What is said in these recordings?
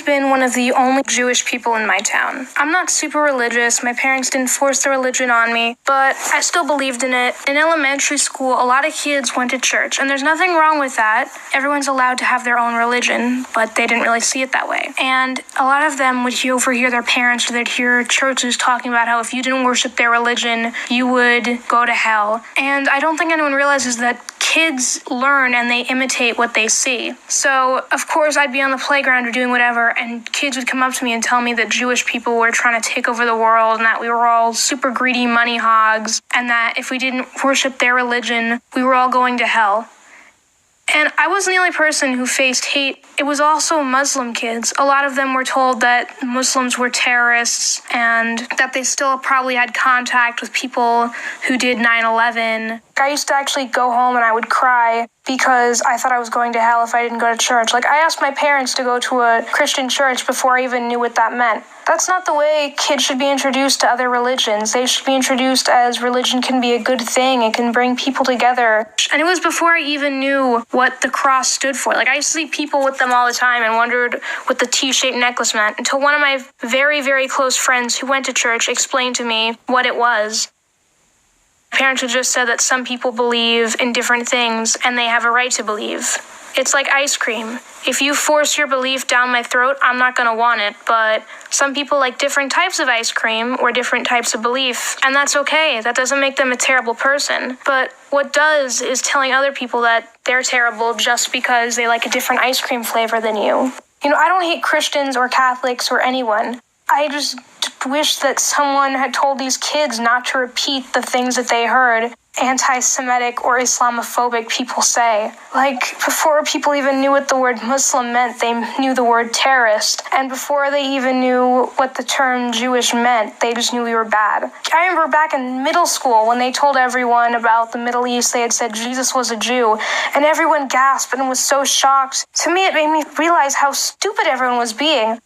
always been one of the only Jewish people in my town. I'm not super religious, my parents didn't force their religion on me, but I still believed in it. In elementary school, a lot of kids went to church, and there's nothing wrong with that. Everyone's allowed to have their own religion, but they didn't really see it that way. And a lot of them would overhear their parents, or they'd hear churches talking about how if you didn't worship their religion, you would go to hell. And I don't think anyone realizes that kids learn and they imitate what they see. So, of course, I'd be on the playground or doing whatever, and kids would come up to me and tell me that Jewish people were trying to take over the world and that we were all super greedy money hogs, and that if we didn't worship their religion, we were all going to hell. And I wasn't the only person who faced hate. It was also Muslim kids. A lot of them were told that Muslims were terrorists and that they still probably had contact with people who did 9/11. I used to actually go home and I would cry because I thought I was going to hell if I didn't go to church. Like, I asked my parents to go to a Christian church before I even knew what that meant. That's not the way kids should be introduced to other religions. They should be introduced as religion can be a good thing. It can bring people together. And it was before I even knew what the cross stood for. Like, I used to see people with them all the time and wondered what the T-shaped necklace meant until one of my very, very close friends who went to church explained to me what it was. Parents had just said that some people believe in different things and they have a right to believe. It's like ice cream. If you force your belief down my throat, I'm not gonna want it, but some people like different types of ice cream or different types of belief, and that's okay. That doesn't make them a terrible person. But what does is telling other people that they're terrible just because they like a different ice cream flavor than you. You know, I don't hate Christians or Catholics or anyone. I just wish that someone had told these kids not to repeat the things that they heard anti-Semitic or Islamophobic people say. Like, before people even knew what the word Muslim meant, they knew the word terrorist. And before they even knew what the term Jewish meant, they just knew we were bad. I remember back in middle school when they told everyone about the Middle East, they had said Jesus was a Jew, and everyone gasped and was so shocked. To me, it made me realize how stupid everyone was being.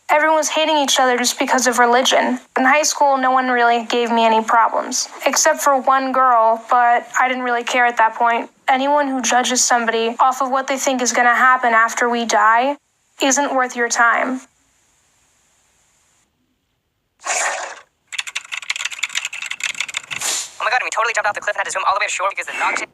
Everyone was hating each other just because of religion. In high school, no one really gave me any problems, except for one girl, but I didn't really care at that point. Anyone who judges somebody off of what they think is going to happen after we die isn't worth your time. Oh my god, and we totally jumped off the cliff and had to swim all the way to shore because the dog shit.